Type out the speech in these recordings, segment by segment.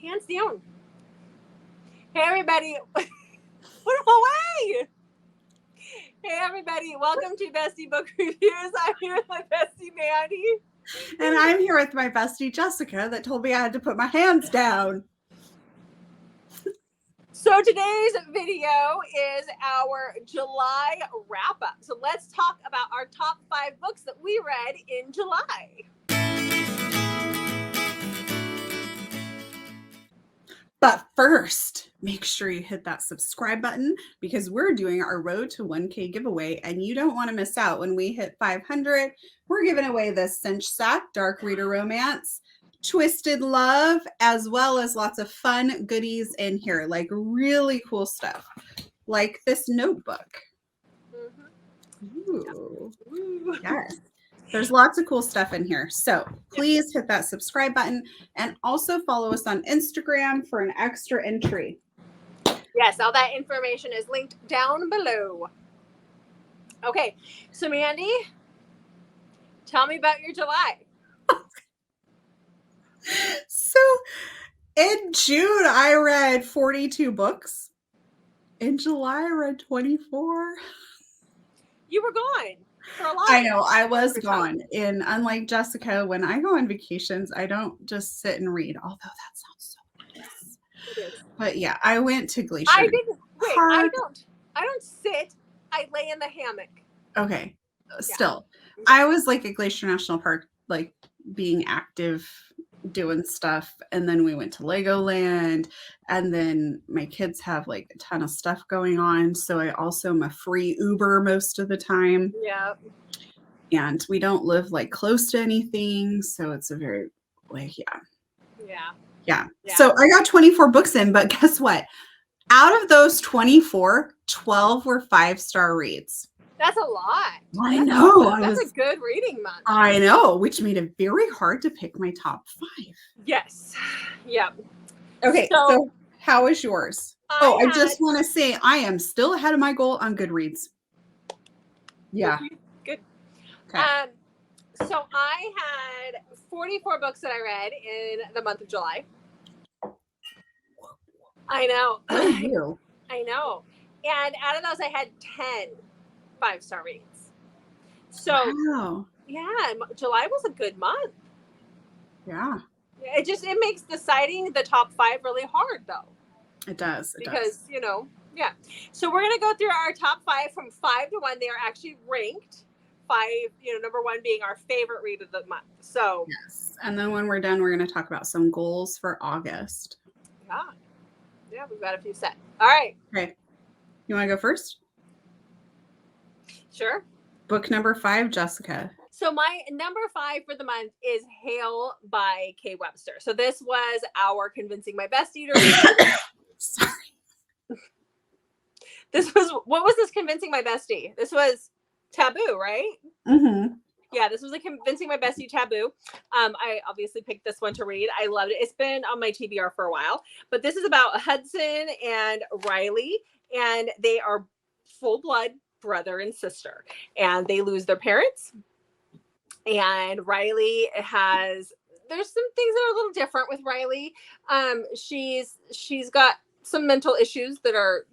Hands down. Hey, everybody. Put them away. Hey, everybody. Welcome to Bestie Book Reviews. I'm here with my bestie, Mandy. And I'm here with my bestie, Jessica, that told me I had to put my hands down. So today's video is our July wrap-up. So let's talk about our top 5 books that we read in July. But first, make sure you hit that subscribe button because we're doing our Road to 1K giveaway and you don't want to miss out. When we hit 500, we're giving away the Cinch Sack Dark Reader Romance, Twisted Love, as well as lots of fun goodies in here, like really cool stuff, like this notebook. Ooh. Yes. There's lots of cool stuff in here. So please hit that subscribe button and also follow us on Instagram for an extra entry. Yes, all that information is linked down below. Okay, so Mandy, tell me about your July. So in June, I read 42 books. In July, I read 24. You were gone. For a lot. I know, I was gone. And unlike Jessica, when I go on vacations, I don't just sit and read, although that sounds so nice. It is. But yeah, I went to Glacier. I don't sit. I lay in the hammock. Okay. Still. Yeah. I was like at Glacier National Park, like being active, doing stuff. And then we went to Legoland. And then my kids have like a ton of stuff going on. So I also am a free Uber most of the time. Yeah. And we don't live like close to anything. So it's a very like, yeah. So I got 24 books in, but guess what? Out of those 24, 12 were 5-star reads. That's a lot. I know. That's a good reading month. I know, which made it very hard to pick my top 5. Yes. Yeah. Okay, so how is yours? I just want to say I am still ahead of my goal on Goodreads. Yeah. Good. Okay. So I had 44 books that I read in the month of July. I know. I know. And out of those, I had 10 5-star reads. So, yeah, July was a good month. Yeah. It makes deciding the top 5 really hard, though. It does. Because, yeah. So we're going to go through our top 5 from 5 to 1. They are actually ranked. 5, number 1 being our favorite read of the month. So, yes. And then when we're done, we're going to talk about some goals for August. Yeah, we've got a few set. All right. Okay. You want to go first? Sure. Book number 5, Jessica. So my number 5 for the month is Hail by Kay Webster. So this was our Convincing My Bestie to read. Sorry. What was this Convincing My Bestie? This was Taboo, right? Mm-hmm. Yeah, this was a Convincing My Bestie Taboo. I obviously picked this one to read. I loved it. It's been on my TBR for a while. But this is about Hudson and Riley, and they are full-blood brother and sister. And they lose their parents. And Riley there's some things that are a little different with Riley. She's got some mental issues that are,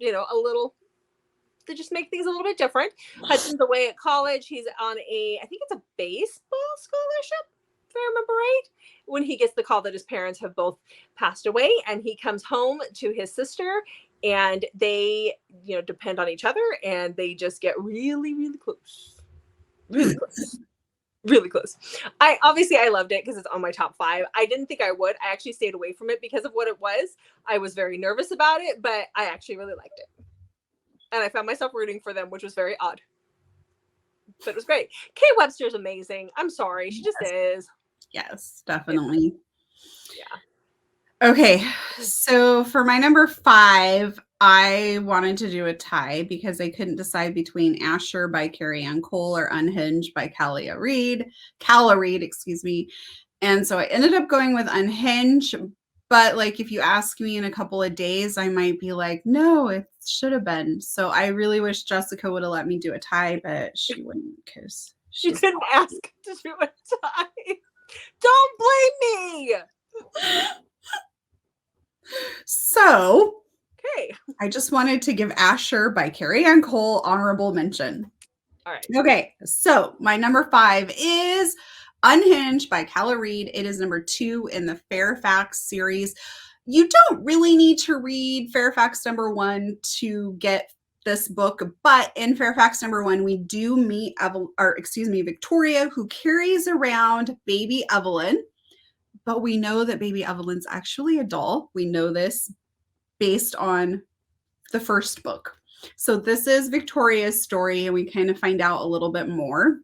they just make things a little bit different. Hudson's away at college. He's on I think it's a baseball scholarship, if I remember right, when he gets the call that his parents have both passed away, and he comes home to his sister, and they, depend on each other, and they just get really, really close. Really close. Really close. I loved it because it's on my top 5. I didn't think I would. I actually stayed away from it because of what it was. I was very nervous about it, but I actually really liked it. And I found myself rooting for them, which was very odd. But it was great. Kay Webster's amazing. I'm sorry. She just is. Yes, definitely. Yeah. Okay. So for my number 5, I wanted to do a tie because I couldn't decide between Asher by Carrie Ann Cole or Unhinged by Calla Reed, excuse me. And so I ended up going with Unhinged. But like, if you ask me in a couple of days, I might be like, no, it should have been. So I really wish Jessica would have let me do a tie, but she wouldn't because she didn't ask to do a tie. Don't blame me. So Okay. I just wanted to give Asher by Carrie Ann Cole honorable mention. All right. Okay, so my number 5 is Unhinged by Calla Reed. It is number 2 in the Fairfax series. You don't really need to read Fairfax number 1 to get this book, but in Fairfax number 1, we do meet Victoria, who carries around baby Evelyn, but we know that baby Evelyn's actually a doll. We know this based on the first book. So this is Victoria's story, and we kind of find out a little bit more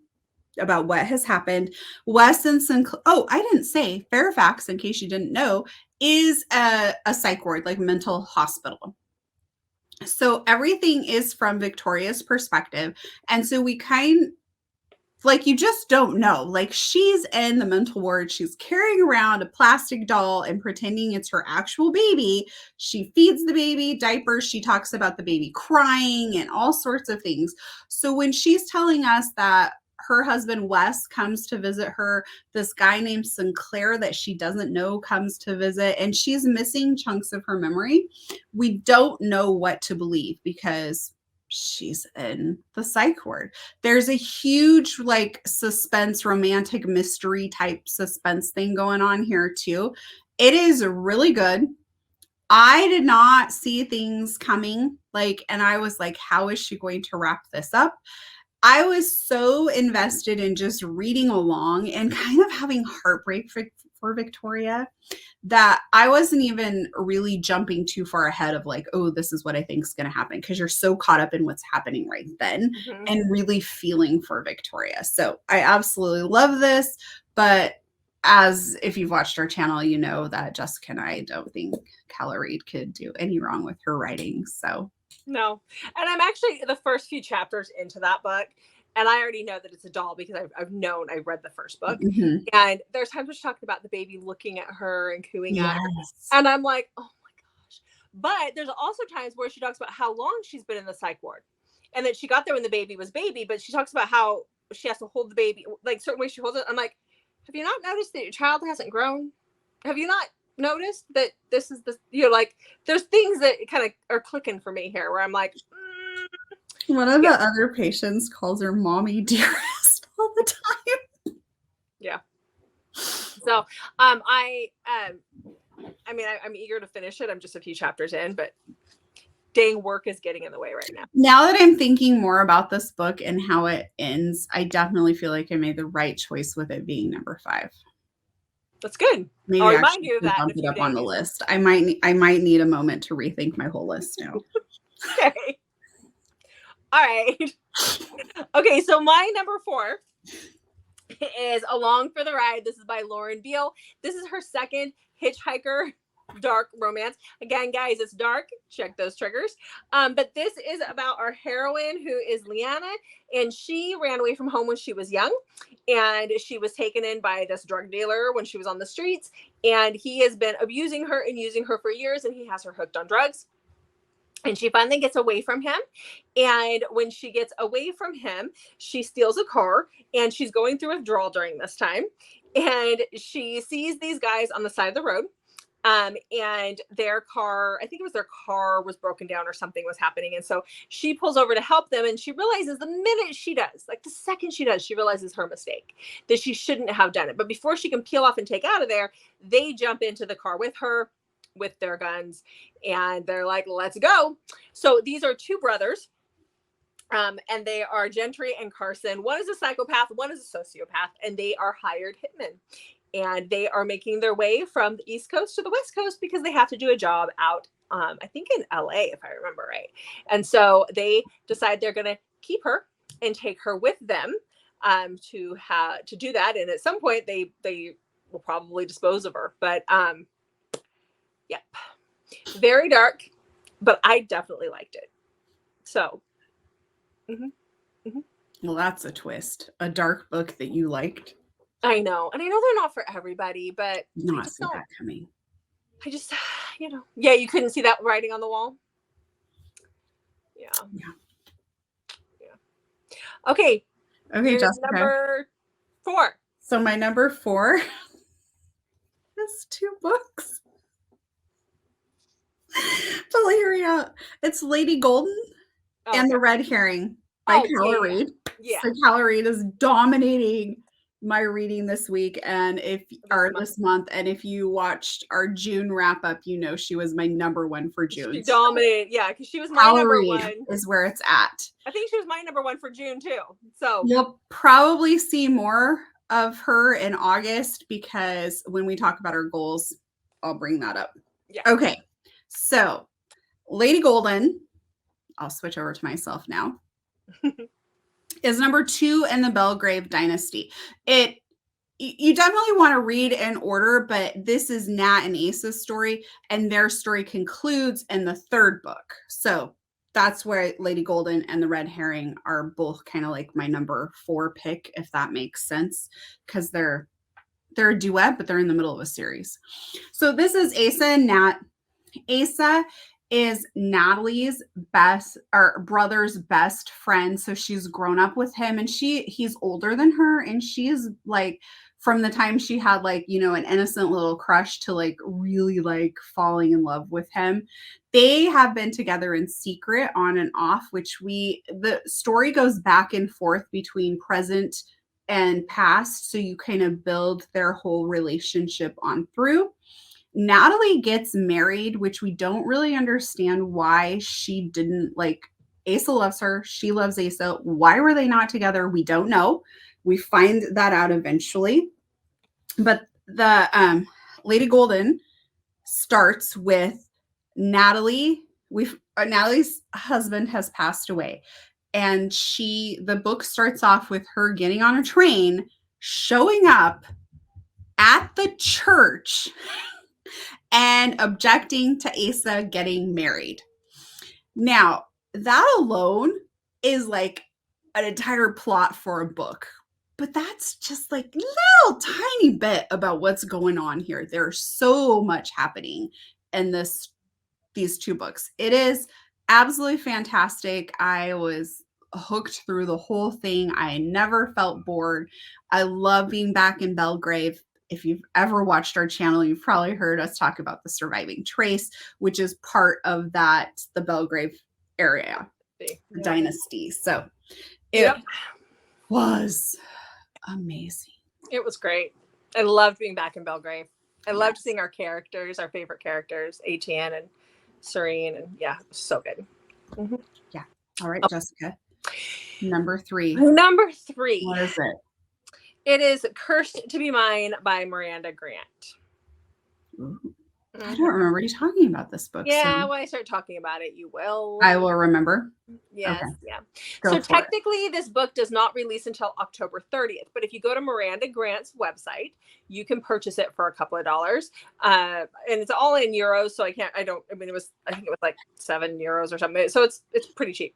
about what has happened. Wes and Sinclair, I didn't say Fairfax, in case you didn't know, is a psych ward, like mental hospital. So everything is from Victoria's perspective. And so we you just don't know. Like, she's in the mental ward. She's carrying around a plastic doll and pretending it's her actual baby. She feeds the baby diapers. She talks about the baby crying and all sorts of things. So when she's telling us that her husband, Wes, comes to visit her, this guy named Sinclair that she doesn't know comes to visit, and she's missing chunks of her memory, we don't know what to believe because she's in the psych ward. There's a huge suspense, romantic mystery type suspense thing going on here too. It is really good. I did not see things coming, and I was like, how is she going to wrap this up? I was so invested in just reading along and kind of having heartbreak for Victoria that I wasn't even really jumping too far ahead of this is what I think is going to happen, because you're so caught up in what's happening right then and really feeling for Victoria. So I absolutely love this, but as if you've watched our channel, you know that Jessica and I don't think Calla Reed could do any wrong with her writing. So no. And I'm actually the first few chapters into that book, and I already know that it's a doll because I've read the first book. And there's times where she's talking about the baby looking at her and cooing at her. And I'm like, oh my gosh. But there's also times where she talks about how long she's been in the psych ward, and that she got there when the baby was baby, but she talks about how she has to hold the baby, like certain ways she holds it. I'm like, have you not noticed that your child hasn't grown? Have you not noticed that this is there's things that kind of are clicking for me here where I'm like, one of the other patients calls her mommy dearest all the time. Yeah. So I'm eager to finish it. I'm just a few chapters in, but dang, work is getting in the way right now. Now that I'm thinking more about this book and how it ends, I definitely feel like I made the right choice with it being number 5. That's good. Maybe I'll remind you of that. Bump it up on the list. I might need a moment to rethink my whole list now. Okay. All right. Okay, so my number 4 is Along for the Ride. This is by Lauren Beale. This is her second hitchhiker dark romance. Again, guys, it's dark. Check those triggers. But this is about our heroine, who is Leanna, and she ran away from home when she was young, and she was taken in by this drug dealer when she was on the streets, and he has been abusing her and using her for years, and he has her hooked on drugs. And she finally gets away from him. And when she gets away from him, she steals a car, and she's going through withdrawal during this time. And she sees these guys on the side of the road. And their car, I think it was their car was broken down or something was happening. And so she pulls over to help them. And she realizes the minute she does, like the second she does, she realizes her mistake, that she shouldn't have done it. But before she can peel off and take out of there, they jump into the car with her, with their guns, and they're like, let's go. So these are two brothers, and they are Gentry and Carson. One is a psychopath, one is a sociopath, and they are hired hitmen, and they are making their way from the East Coast to the West Coast because they have to do a job out, I think in LA, if I remember right. And so they decide they're going to keep her and take her with them, to do that. And at some point they will probably dispose of her, but yep. Very dark, but I definitely liked it. So. Well, that's a twist. A dark book that you liked. I know. And I know they're not for everybody, but not see that coming. I just, yeah, you couldn't see that writing on the wall. Yeah. Okay. Jessica. Number 4. So my number 4 is 2 books. It's Lady Golden and the Red Herring by Calla Reed. Yeah. So Calla Reed is dominating my reading this week and this month. And if you watched our June wrap up, you know she was my number one for June. She dominated, yeah, because she was my Calla number Reed one. Is where it's at. I think she was my number one for June too. So you'll probably see more of her in August because when we talk about our goals, I'll bring that up. Yeah. Okay. So Lady Golden, I'll switch over to myself now, is number 2 in the Belgrave Dynasty. You definitely want to read in order, but this is Nat and Asa's story, and their story concludes in the 3rd book. So that's where Lady Golden and the Red Herring are both kind of like my number 4 pick, if that makes sense, because they're a duet, but they're in the middle of a series. So this is Asa and Nat. Asa is Natalie's brother's best friend. So she's grown up with him, and he's older than her, and she's like, from the time she had like, you know, an innocent little crush to like really like falling in love with him. They have been together in secret on and off, which the story goes back and forth between present and past. So you kind of build their whole relationship on through. Natalie gets married, which we don't really understand why she didn't like. Asa loves her. She loves Asa. Why were they not together? We don't know. We find that out eventually. But the Lady Golden starts with Natalie. Natalie's husband has passed away. And the book starts off with her getting on a train, showing up at the church and objecting to Asa getting married. Now, that alone is like an entire plot for a book, but that's just like a little tiny bit about what's going on here. There's so much happening in these 2 books. It is absolutely fantastic. I was hooked through the whole thing. I never felt bored. I love being back in Belgrave. If you've ever watched our channel, you've probably heard us talk about the Surviving Trace, which is part of the Belgrave area, dynasty. So it was amazing. It was great. I loved being back in Belgrave. I loved seeing our favorite characters, Etienne and Serene, and yeah, it was so good. Mm-hmm. Yeah. All right, Jessica. Number 3. Number 3. What is it? It is Cursed to Be Mine by Miranda Grant. Ooh. I don't remember you talking about this book. Yeah, when I start talking about it, you will. I will remember. Yes, okay. Yeah. Go so technically, this book does not release until October 30th. But if you go to Miranda Grant's website, you can purchase it for a couple of dollars. And it's all in euros. So I think it was like €7 or something. So it's pretty cheap.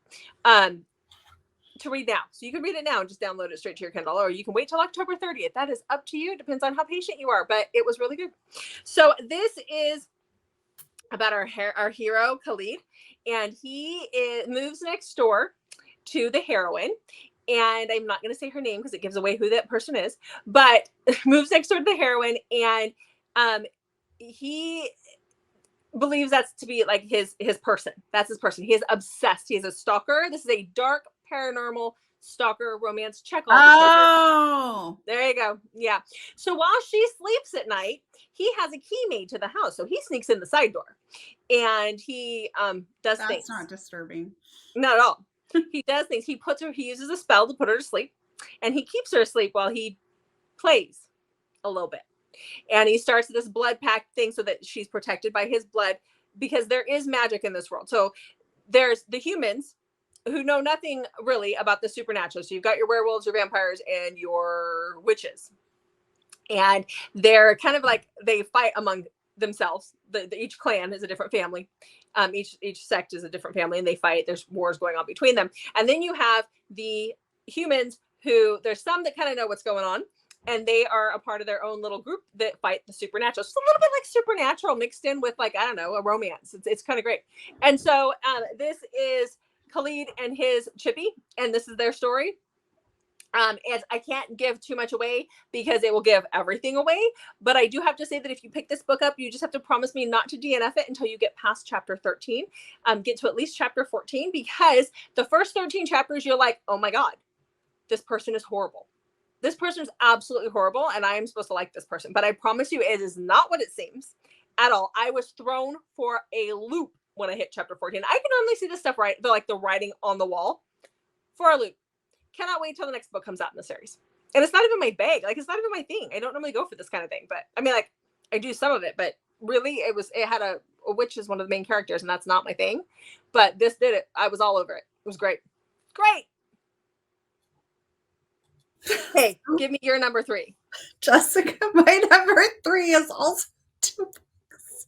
To read now. So you can read it now and just download it straight to your Kindle, or you can wait till October 30th. That is up to you. It depends on how patient you are, but it was really good. So this is about our hero, Khalid, and he moves next door to the heroine. And I'm not going to say her name because it gives away who that person is, but moves next door to the heroine. And he believes that's to be like his person. That's his person. He is obsessed. He is a stalker. This is a dark paranormal stalker romance. Check all the children. There you go. Yeah. So while she sleeps at night, he has a key made to the house. So he sneaks in the side door and he does things. That's not disturbing. Not at all. He does things. He uses a spell to put her to sleep, and he keeps her asleep while he plays a little bit. And he starts this blood pact thing so that she's protected by his blood, because there is magic in this world. So there's the humans who know nothing really about the supernatural. So you've got your werewolves, your vampires, and your witches. And they're kind of like, they fight among themselves. Each clan is a different family. Each sect is a different family, and they fight. There's wars going on between them. And then you have the humans who, there's some that kind of know what's going on, and they are a part of their own little group that fight the supernatural. It's a little bit like Supernatural mixed in with, like, I don't know, a romance. It's kind of great. And so this is Khalid and his Chippy, and this is their story. And I can't give too much away because it will give everything away. But I do have to say that if you pick this book up, you just have to promise me not to DNF it until you get past chapter 13. Get to at least chapter 14, because the first 13 chapters, you're like, oh my God, this person is horrible. This person is absolutely horrible, and I am supposed to like this person. But I promise you, it is not what it seems at all. I was thrown for a loop when I hit chapter 14. I can normally see this stuff, right? They're like the writing on the wall. For a loop. Cannot wait till the next book comes out in the series. And it's not even my bag. Like, it's not even my thing. I don't normally go for this kind of thing. But I mean, like, I do some of it, but really it had a witch is one of the main characters, and that's not my thing. But this did it. I was all over it. It was great. Great. Hey, give me your number 3. Jessica, my number 3 is also 2 books.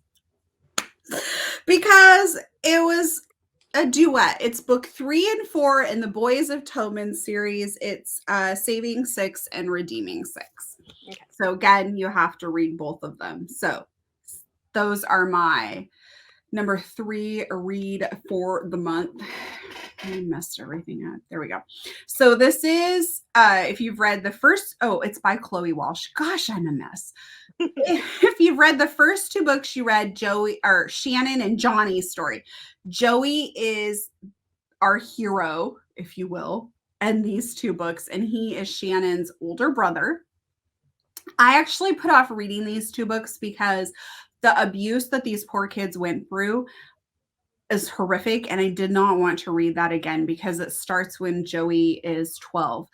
Because it was a duet. It's book 3 and 4 in the Boys of Tommen series. It's Saving 6 and Redeeming 6. Okay. So again, you have to read both of them. So those are my number 3 read for the month. I messed everything up. There we go. So this is, if you've read the first, it's by Chloe Walsh. Gosh, I'm a mess. If you've read the first 2 books, you read Shannon and Johnny's story. Joey is our hero, if you will, in these 2 books, and he is Shannon's older brother. I actually put off reading these 2 books because the abuse that these poor kids went through is horrific, and I did not want to read that again because it starts when Joey is 12.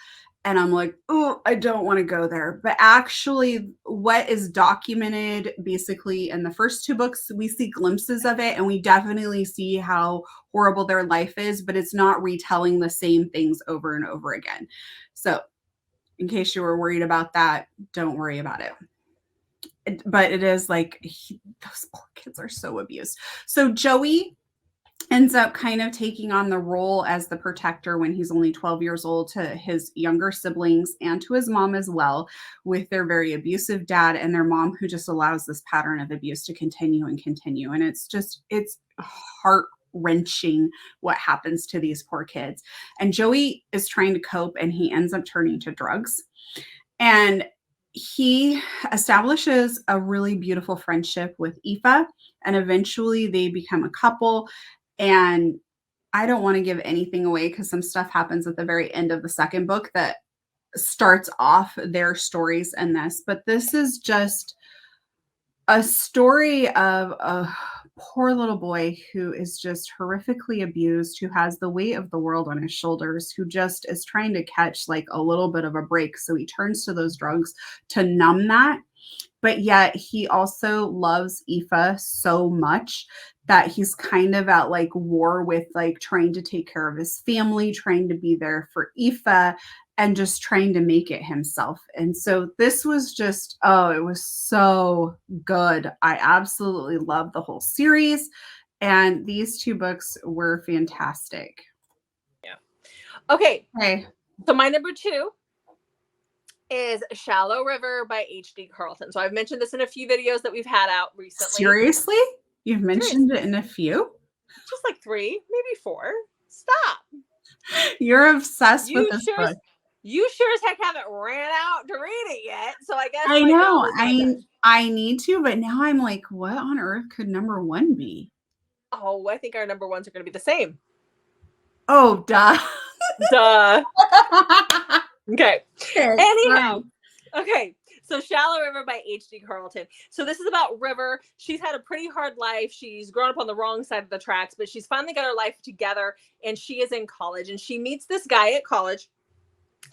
And I'm like, oh, I don't want to go there. But actually, what is documented basically in the first 2 books, we see glimpses of it, and we definitely see how horrible their life is, but it's not retelling the same things over and over again. So in case you were worried about that, don't worry about it. But it is like, those poor kids are so abused. So Joey ends up kind of taking on the role as the protector when he's only 12 years old to his younger siblings and to his mom as well, with their very abusive dad and their mom who just allows this pattern of abuse to continue and continue. And it's heart-wrenching what happens to these poor kids. And Joey is trying to cope, and he ends up turning to drugs. And he establishes a really beautiful friendship with Aoife, and eventually they become a couple. And I don't want to give anything away because some stuff happens at the very end of the second book that starts off their stories in this. But this is just a story of a poor little boy who is just horrifically abused, who has the weight of the world on his shoulders, who just is trying to catch like a little bit of a break. So he turns to those drugs to numb that. But yet he also loves Aoife so much that he's kind of at like war with like trying to take care of his family, trying to be there for Aoife, and just trying to make it himself. And so this was just, it was so good. I absolutely loved the whole series. And these 2 books were fantastic. Yeah. Okay. Hey. So my number 2 is Shallow River by H.D. Carlton. So I've mentioned this in a few videos that we've had out recently. Seriously? You've mentioned it in a few? Just like 3, maybe 4. Stop. You're obsessed with this book. You sure as heck haven't ran out to read it yet. So I guess I know. I need to, but now I'm like, what on earth could number 1 be? Oh, I think our number 1s are going to be the same. Oh, duh. Duh. Okay. Anyhow. Okay. So Shallow River by H.D. Carlton. So this is about River. She's had a pretty hard life. She's grown up on the wrong side of the tracks, but she's finally got her life together, and she is in college, and she meets this guy at college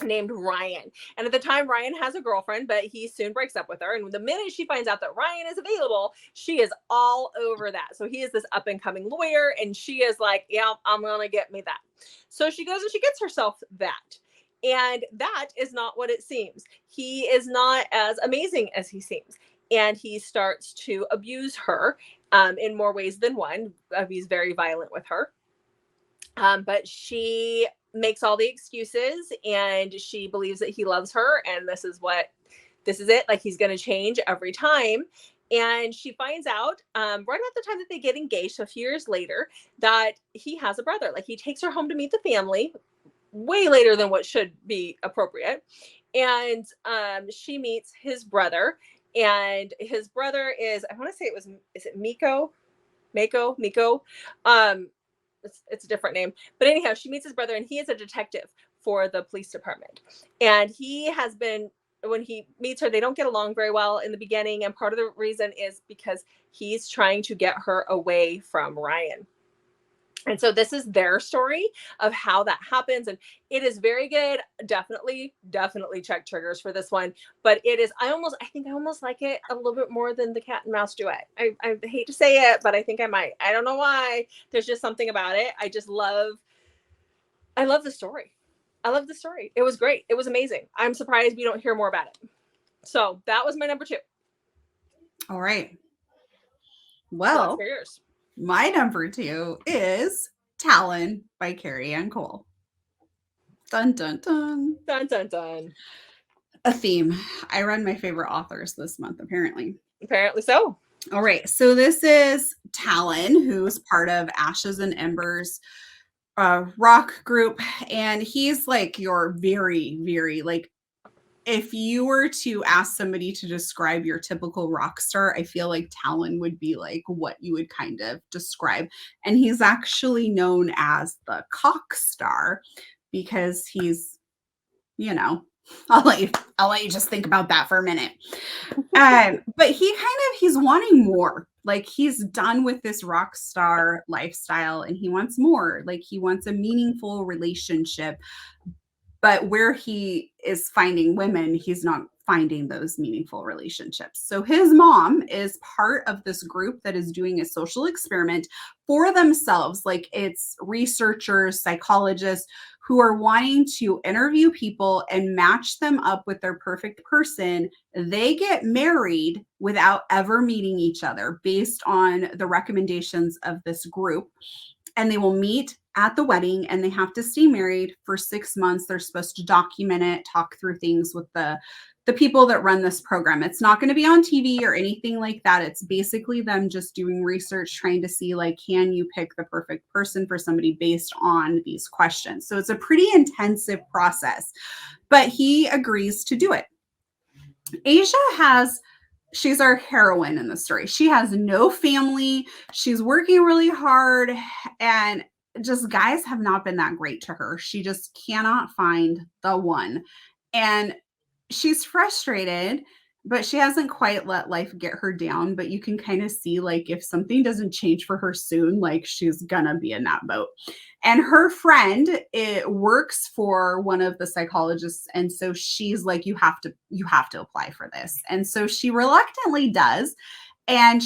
named Ryan. And at the time, Ryan has a girlfriend, but he soon breaks up with her. And the minute she finds out that Ryan is available, she is all over that. So he is this up and coming lawyer, and she is like, yeah, I'm going to get me that. So she goes and she gets herself that. And that is not what it seems. He is not as amazing as he seems. And he starts to abuse her in more ways than one. He's very violent with her. But she makes all the excuses, and she believes that he loves her. And this is it. Like, he's going to change every time. And she finds out right at the time that they get engaged, so a few years later, that he has a brother. Like, he takes her home to meet the family. way later than what should be appropriate. And she meets his brother, and his brother is, I want to say is it Miko? Um, it's a different name. But anyhow, she meets his brother, and he is a detective for the police department. And he has been, when he meets her, they don't get along very well in the beginning. And part of the reason is because he's trying to get her away from Ryan. And so this is their story of how that happens. And it is very good. Definitely check triggers for this one. But it is, I think I almost like it a little bit more than the cat and mouse duet. I hate to say it, but I think I might. I don't know why. There's just something about it. I love the story. I love the story. It was great. It was amazing. I'm surprised we don't hear more about it. So that was my number 2. All right. Well, so yours. My number 2 is Talon by Carrie Ann Cole. Dun, dun, dun. Dun, dun, dun. A theme. I read my favorite authors this month, apparently. Apparently so. All right. So this is Talon, who's part of Ashes and Embers rock group. And he's like your very, very, like, if you were to ask somebody to describe your typical rock star, I feel like Talon would be like what you would kind of describe. And he's actually known as the cock star because he's, you know, I'll let you just think about that for a minute. But he's wanting more. Like, he's done with this rock star lifestyle and he wants more. Like, he wants a meaningful relationship. But where he is finding women, he's not finding those meaningful relationships. So his mom is part of this group that is doing a social experiment for themselves. Like, it's researchers, psychologists who are wanting to interview people and match them up with their perfect person. They get married without ever meeting each other based on the recommendations of this group. And they will meet at the wedding and they have to stay married for 6 months. They're supposed to document it, talk through things with the people that run this program. It's not going to be on TV or anything like that. It's basically them just doing research, trying to see, like, can you pick the perfect person for somebody based on these questions? So it's a pretty intensive process, but he agrees to do it. Asia she's our heroine in the story. She has no family. She's working really hard and just guys have not been that great to her. She just cannot find the one. And she's frustrated, but she hasn't quite let life get her down. But you can kind of see, like, if something doesn't change for her soon, like, she's gonna be in that boat. And her friend, it works for one of the psychologists. And so she's like, you have to apply for this. And so she reluctantly does. And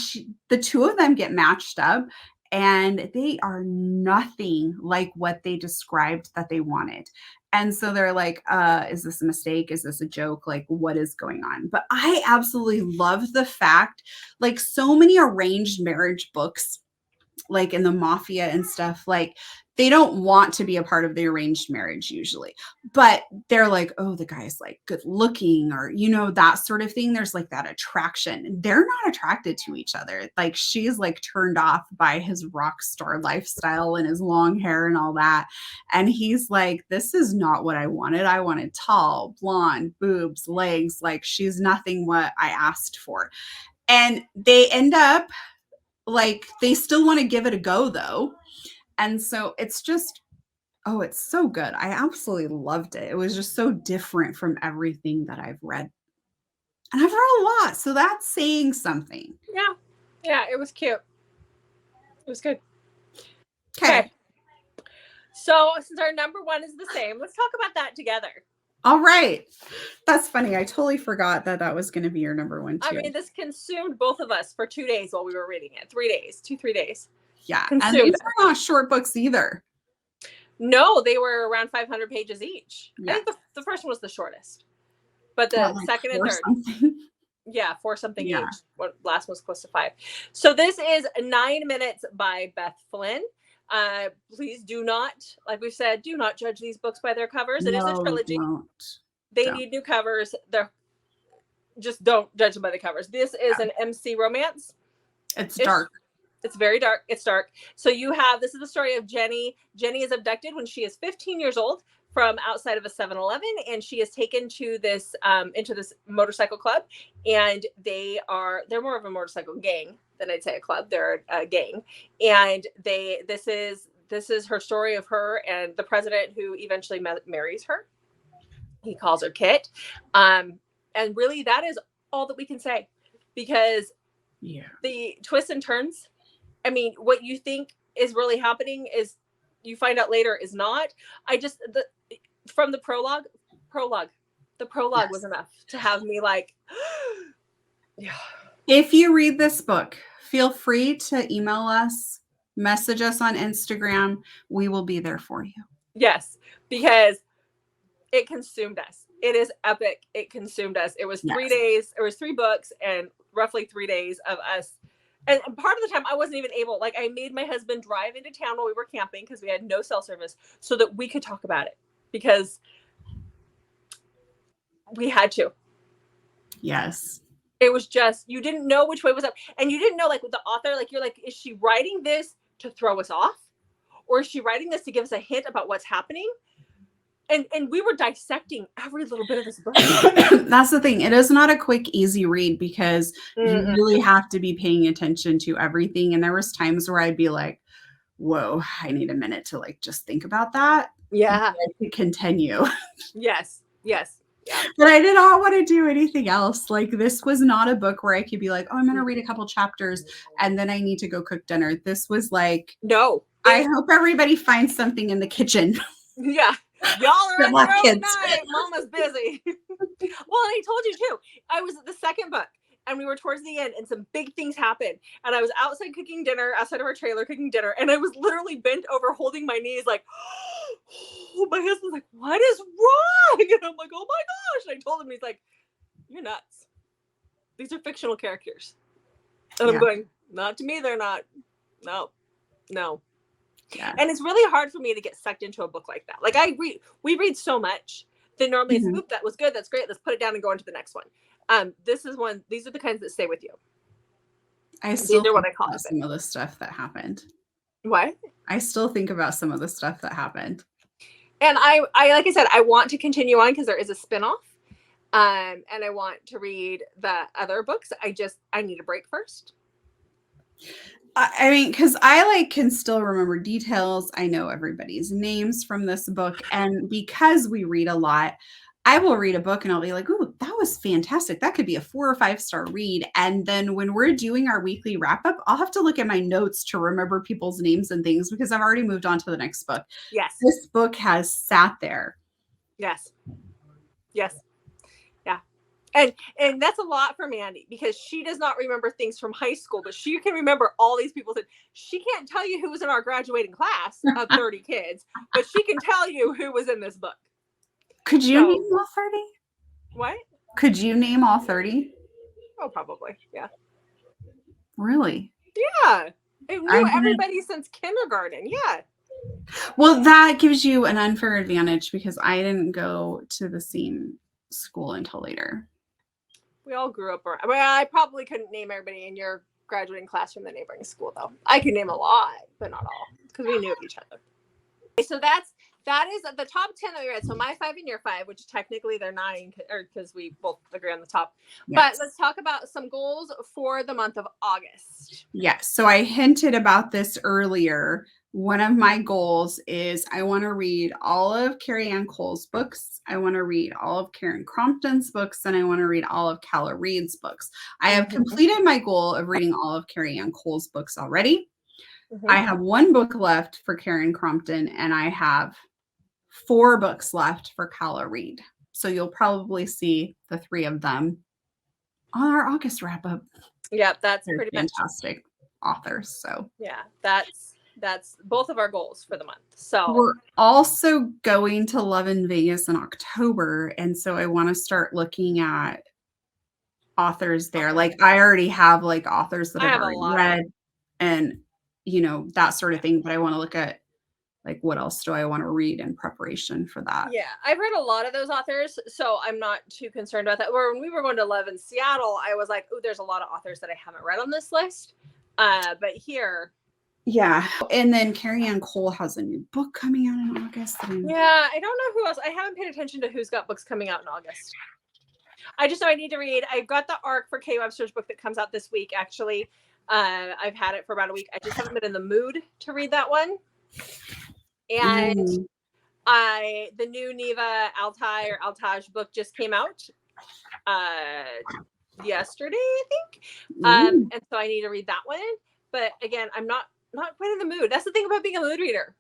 the two of them get matched up. And they are nothing like what they described that they wanted. And so they're like, is this a mistake? Is this a joke? Like, what is going on? But I absolutely love the fact, like, so many arranged marriage books, like in the mafia and stuff, like, they don't want to be a part of the arranged marriage usually, but they're like, oh, the guy's like good looking, or, you know, that sort of thing. There's like that attraction. They're not attracted to each other. Like, she's like turned off by his rock star lifestyle and his long hair and all that. And he's like, this is not what I wanted. I wanted tall, blonde, boobs, legs. Like, she's nothing what I asked for. And they end up, like, they still want to give it a go though. And so it's just, oh, it's so good. I absolutely loved it. It was just so different from everything that I've read. And I've read a lot, so that's saying something. Yeah, it was cute. It was good. Okay. So since our number 1 is the same, let's talk about that together. All right. That's funny. I totally forgot that was going to be your number 1 too. I mean, this consumed both of us for 2 days while we were reading it. 3 days, 2-3 days. Yeah. And these are not short books either. No, they were around 500 pages each. Yeah. I think the first one was the shortest, but the second and third. Something. Yeah, 4 something each. What last one was close to 5. So this is 9 Minutes by Beth Flynn. Please do not, like we've said, do not judge these books by their covers. It is a trilogy. They need new covers. Just don't judge them by the covers. This is an MC romance. It's dark. It's very dark. It's dark. So this is the story of Jenny. Jenny is abducted when she is 15 years old from outside of a 7-Eleven, and she is taken to this into this motorcycle club, and they're more of a motorcycle gang than I'd say a club. They're a gang, and this is her story of her and the president who eventually marries her. He calls her Kit, and really that is all that we can say, because the twists and turns, I mean, what you think is really happening is you find out later is not. From the prologue, the prologue was enough to have me like, yeah. If you read this book, feel free to email us, message us on Instagram. We will be there for you. Yes, because it consumed us. It is epic. It consumed us. It was 3 days. It was 3 books and roughly 3 days of us. And part of the time I wasn't even able, like I made my husband drive into town while we were camping because we had no cell service so that we could talk about it, because we had to. Yes. It was just, you didn't know which way was up. And you didn't know, like with the author, like you're like, is she writing this to throw us off? Or is she writing this to give us a hint about what's happening? And we were dissecting every little bit of this book. That's the thing. It is not a quick, easy read because you really have to be paying attention to everything. And there was times where I'd be like, whoa, I need a minute to like just think about that. Yeah. To continue. Yes. Yes. Yeah. But I did not want to do anything else. Like this was not a book where I could be like, oh, I'm going to read a couple chapters and then I need to go cook dinner. This was like, no. I hope everybody finds something in the kitchen. Yeah. Y'all are on your own night. Mama's busy. Well, and I told you too, I was at the second book and we were towards the end and some big things happened. And I was outside cooking dinner, outside of our trailer cooking dinner. And I was literally bent over holding my knees like, oh, my husband's like, what is wrong? And I'm like, oh my gosh. And I told him, he's like, you're nuts. These are fictional characters. And I'm going, not to me, they're not. No. Yeah. And it's really hard for me to get sucked into a book like that. Like we read so much that normally it's, oop, that was good. That's great. Let's put it down and go into the next one. These are the kinds that stay with you. I still think what I call about some of the stuff that happened. What? I still think about some of the stuff that happened. And I like I said, I want to continue on because there is a spinoff. And I want to read the other books. I need a break first. I mean, because I can still remember details. I know everybody's names from this book. And because we read a lot, I will read a book and I'll be like, ooh, that was fantastic. That could be a 4 or 5 star read. And then when we're doing our weekly wrap up, I'll have to look at my notes to remember people's names and things because I've already moved on to the next book. Yes. This book has sat there. Yes. Yes. And that's a lot for Mandy because she does not remember things from high school, but she can remember all these people. She can't tell you who was in our graduating class of 30 kids, but she can tell you who was in this book. Could you name all 30? What? Could you name all 30? Oh, probably. Yeah. Really? Yeah. I knew everybody since kindergarten. Yeah. Well, that gives you an unfair advantage because I didn't go to the same school until later. We all grew up around. I mean, I probably couldn't name everybody in your graduating class from the neighboring school, though. I could name a lot, but not all, because we knew each other. Okay, so that is the top 10 that we read. So my 5 and your 5, which technically they're 9, or because we both agree on the top. Yes. But let's talk about some goals for the month of August. Yes. So I hinted about this earlier. One of my goals is I want to read all of Carrie Ann Cole's books. I want to read all of Karen Crompton's books, and I want to read all of Calla Reed's books. I have completed my goal of reading all of Carrie Ann Cole's books already. I have 1 book left for Karen Crompton, and I have 4 books left for Calla Reed. So you'll probably see the 3 of them on our August wrap up. Yeah, that's They're pretty fantastic authors. So yeah, that's both of our goals for the month. So we're also going to Love in Vegas in October. And so I want to start looking at authors there. Like I already have like authors that I've already read and, that sort of thing. But I want to look at like, what else do I want to read in preparation for that? Yeah, I've read a lot of those authors. So I'm not too concerned about that. When we were going to Love in Seattle, I was like, oh, there's a lot of authors that I haven't read on this list. But here, Yeah. And then Carrie Ann Cole has a new book coming out in August. Yeah, I don't know who else. I haven't paid attention to who's got books coming out in August. I just know I need to read. I've got the arc for Kay Webster's book that comes out this week, actually. I've had it for about a week. I just haven't been in the mood to read that one. And the new Neva Altaj book just came out yesterday, I think. And so I need to read that one. But again, I'm not quite in the mood. That's the thing about being a mood reader.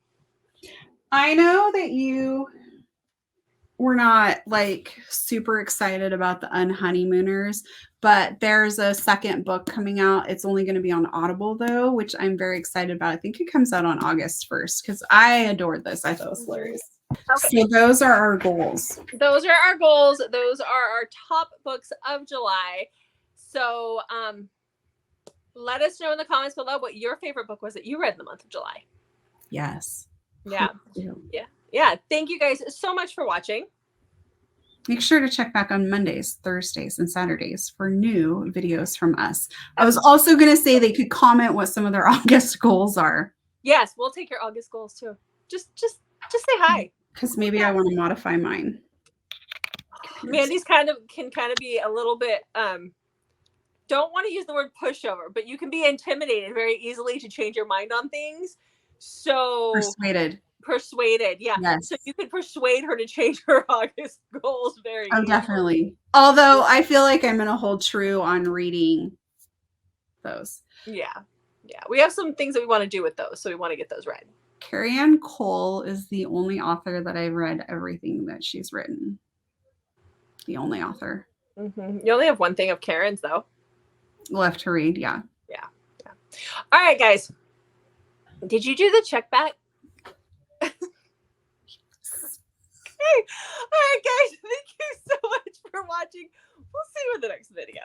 I know that you were not like super excited about the Unhoneymooners, but there's a second book coming out. It's only going to be on Audible though, which I'm very excited about. I think it comes out on August 1st because I adored this. I thought it was hilarious. Okay. So those are our goals. Those are our goals. Those are our top books of July. So let us know in the comments below what your favorite book was that you read in the month of July. Yes. Yeah. Yeah. Thank you guys so much for watching. Make sure to check back on Mondays, Thursdays, and Saturdays for new videos from us. I was also going to say they could comment what some of their August goals are. Yes, we'll take your August goals too. Just say hi. Because maybe I want to modify mine. Mandy's can be a little bit don't want to use the word pushover, but you can be intimidated very easily to change your mind on things. So persuaded, yeah. Yes. So you could persuade her to change her August goals very easily. Definitely. Although I feel like I'm going to hold true on reading those. Yeah. We have some things that we want to do with those, so we want to get those read. Carrie Ann Cole is the only author that I've read everything that she's written. The only author. You only have one thing of Karen's though. Left to read, yeah. All right, guys. Did you do the check back? Okay. All right, guys. Thank you so much for watching. We'll see you in the next video.